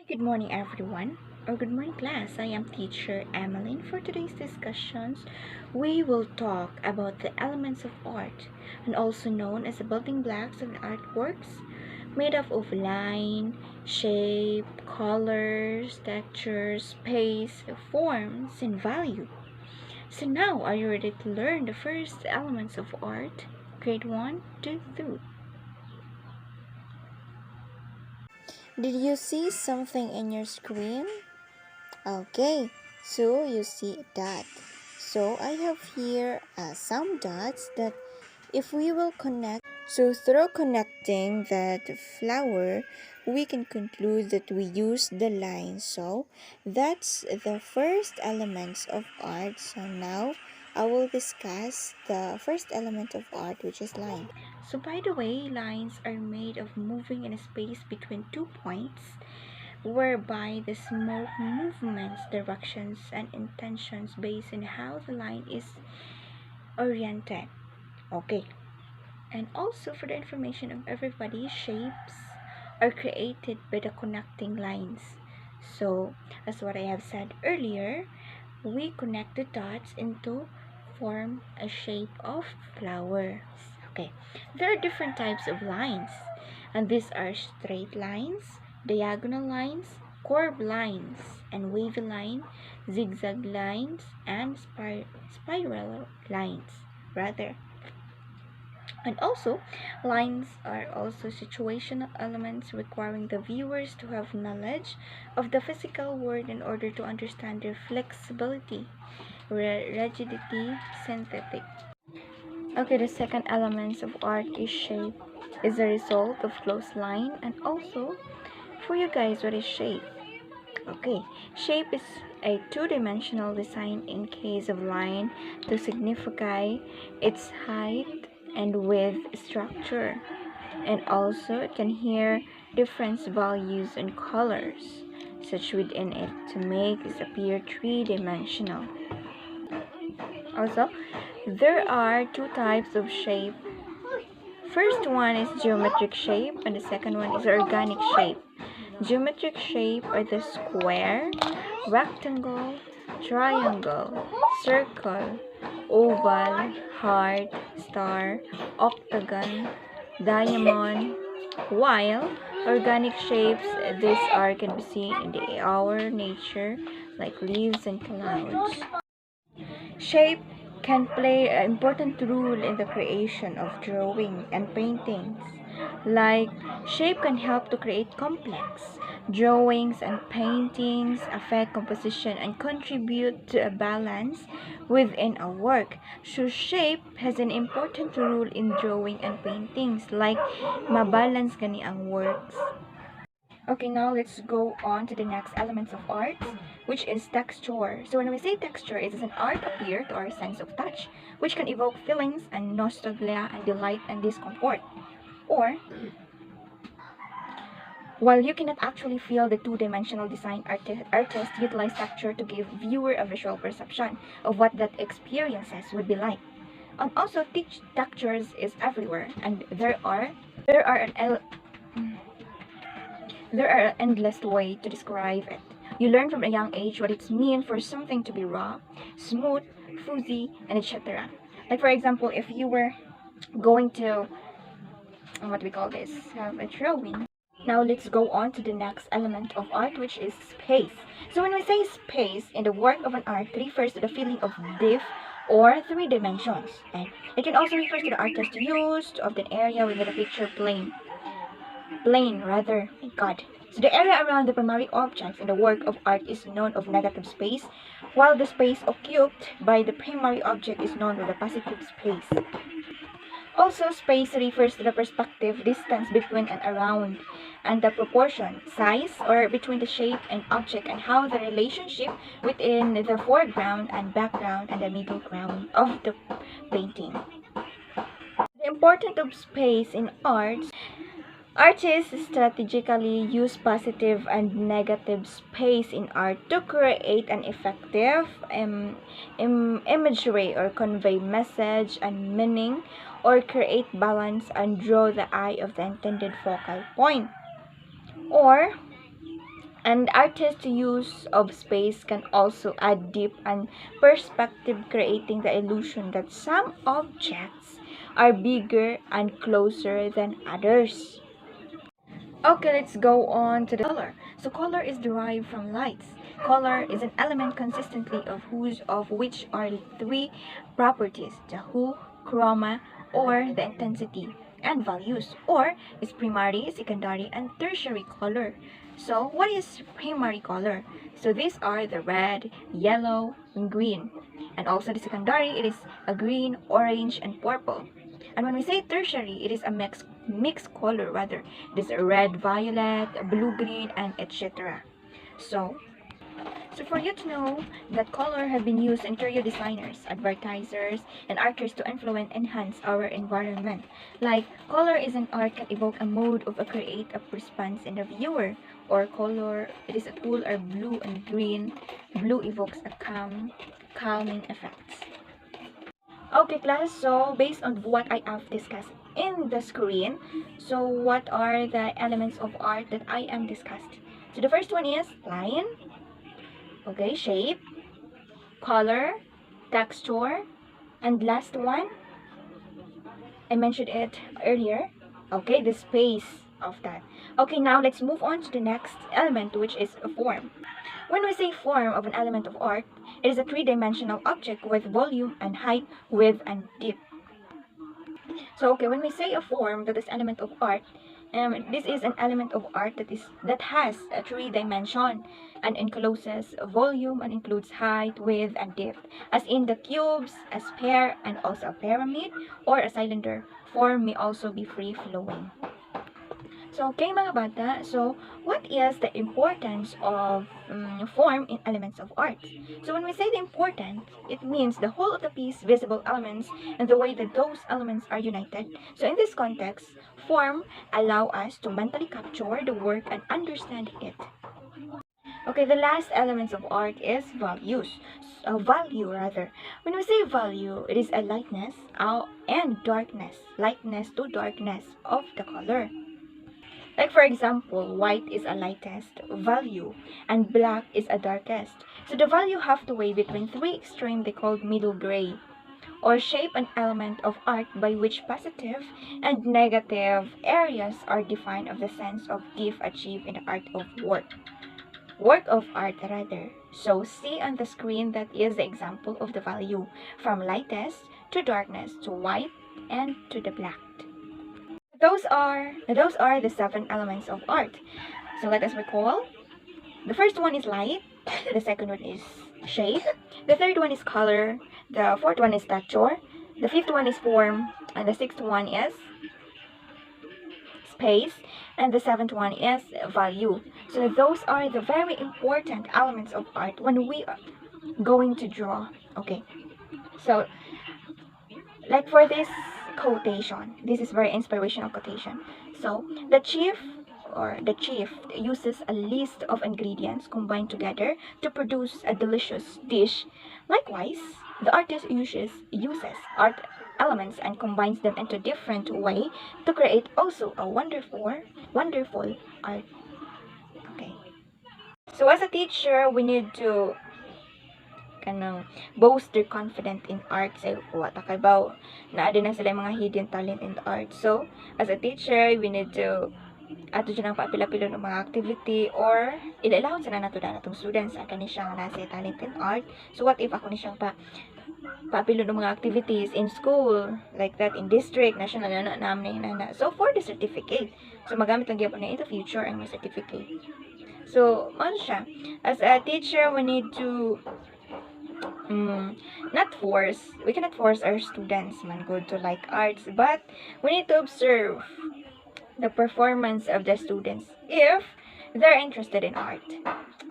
Good morning, everyone, or good morning, class. I am teacher Emmeline. For today's discussions, we will talk about the elements of art, and also known as the building blocks of artworks, made up of line, shape, colors, textures, space, forms, and value. So now, are you ready to learn the first elements of art? Grade 1 to 2. Did you see something in your screen? Okay, so you see that. So I have here some dots that if we will connect, so through connecting that flower, we can conclude that we use the line. So that's the first elements of art. So now I will discuss the first element of art, which is line. So, by the way, lines are made of moving in a space between 2 points, whereby the small movements, directions, and intentions based on how the line is oriented. Okay. And also, for the information of everybody, shapes are created by the connecting lines. So, as what I have said earlier, we connect the dots into form a shape of flowers. Okay, there are different types of lines, and these are straight lines, diagonal lines, curved lines, and wavy line, zigzag lines, and spiral lines, rather. And also, lines are also situational elements requiring the viewers to have knowledge of the physical world in order to understand their flexibility, rigidity, synthetic. Okay, the second elements of art is shape. Is a result of close line, and also for you guys, what is shape? Okay, shape is a two-dimensional design in case of line to signify its height and width structure, and also it can hear different values and colors such within it to make it appear three-dimensional. Also, there are two types of shape. First one is geometric shape, and the second one is organic shape. Geometric shape are the square, rectangle, triangle, circle, oval, heart, star, octagon, diamond, while organic shapes, these are can be seen in our nature like leaves and clouds. Shape can play an important role in the creation of drawing and paintings. Like, shape can help to create complex drawings and paintings, affect composition, and contribute to a balance within a work. So, shape has an important role in drawing and paintings, like mabalance gani ang works. Okay, now let's go on to the next elements of art, which is texture. So when we say texture, it is an art appear to our sense of touch, which can evoke feelings and nostalgia and delight and discomfort. Or, while you cannot actually feel the two-dimensional design, artists utilize texture to give viewer a visual perception of what that experiences would be like. And also, textures is everywhere, and there are an endless way to describe it. You learn from a young age what it means for something to be raw, smooth, fuzzy, and etc. Like for example, if you were going to what we call this, have a drawing. Now let's go on to the next element of art, which is space. So when we say space in the work of an art, it refers to the feeling of depth or three dimensions. And it can also refer to the artist's use of the area within the picture plane rather, my god. So the area around the primary objects in the work of art is known of negative space, while the space occupied by the primary object is known as the positive space. Also, space refers to the perspective distance between and around, and the proportion, size, or between the shape and object, and how the relationship within the foreground and background and the middle ground of the painting. The importance of space in art. Artists strategically use positive and negative space in art to create an effective imagery or convey message and meaning or create balance and draw the eye of the intended focal point. Or And artists' use of space can also add depth and perspective, creating the illusion that some objects are bigger and closer than others. Okay, let's go on to the color. So color is derived from lights. Color is an element consistently of which are three properties: the hue, chroma, or the intensity, and values, or is primary, secondary, and tertiary color. So what is primary color? So these are the red, yellow, and green. And also the secondary, it is a green, orange, and purple. And when we say tertiary, it is a mixed color rather. It is a red, violet, blue, green, and etc. So, so for you to know that color have been used interior designers, advertisers, and artists to influence enhance our environment. Like color is an art can evoke a mode of a creative response in the viewer. Or color, it is a tool or blue and green. Blue evokes a calming effect. Okay, class, so based on what I have discussed in the screen, so what are the elements of art that I am discussed? So the first one is line, okay, shape, color, texture, and last one, I mentioned it earlier, okay, the space of that. Okay, now let's move on to the next element, which is a form. When we say form of an element of art, it is a three-dimensional object with volume and height, width, and depth. So okay, when we say a form that is element of art, this is an element of art that has a three dimension and encloses volume and includes height, width, and depth, as in the cubes, a sphere, and also a pyramid or a cylinder. Form may also be free flowing. So, okay mga bata, so what is the importance of form in elements of art? So when we say the importance, it means the whole of the piece, visible elements, and the way that those elements are united. So in this context, form allow us to mentally capture the work and understand it. Okay, the last elements of art is values. Value rather. When we say value, it is a lightness and darkness. Lightness to darkness of the color. Like for example, white is a lightest value and black is a darkest. So the value have to weigh between three extremes they called middle gray, or shape an element of art by which positive and negative areas are defined of the sense of gift achieved in the art of work of art rather. So see on the screen that is the example of the value from lightest to darkness to white and to the black. Those are the seven elements of art. So let us recall. The first one is light, the second one is shape, the third one is color, the fourth one is texture, the fifth one is form, and the sixth one is space, and the seventh one is value. So those are the very important elements of art when we are going to draw. Okay. So like for this quotation, this is very inspirational quotation. So the chief uses a list of ingredients combined together to produce a delicious dish. Likewise, the artist uses art elements and combines them into different way to create also a wonderful art. Okay. So as a teacher, we need to kanang boast their confident in art say wata kay baw naa din na sila yung mga hidden talent in the art. So as a teacher, we need to ato dyan ang paapila-pilo ng mga activity or ilalawon sa nato na natong students ang kani siya nga nasa talent in art. So what if ako ni siyang paapilo ng mga activities in school like that, in district national na namin na so for the certificate, so magamit lang gyapon na in the future ang mga certificate. So man siya, as a teacher we need to we cannot force our students man go to like arts, but we need to observe the performance of the students if they're interested in art.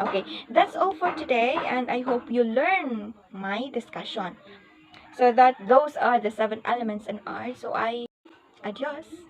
Okay, that's all for today, and I hope you learn my discussion. So that those are the seven elements in art. So adios.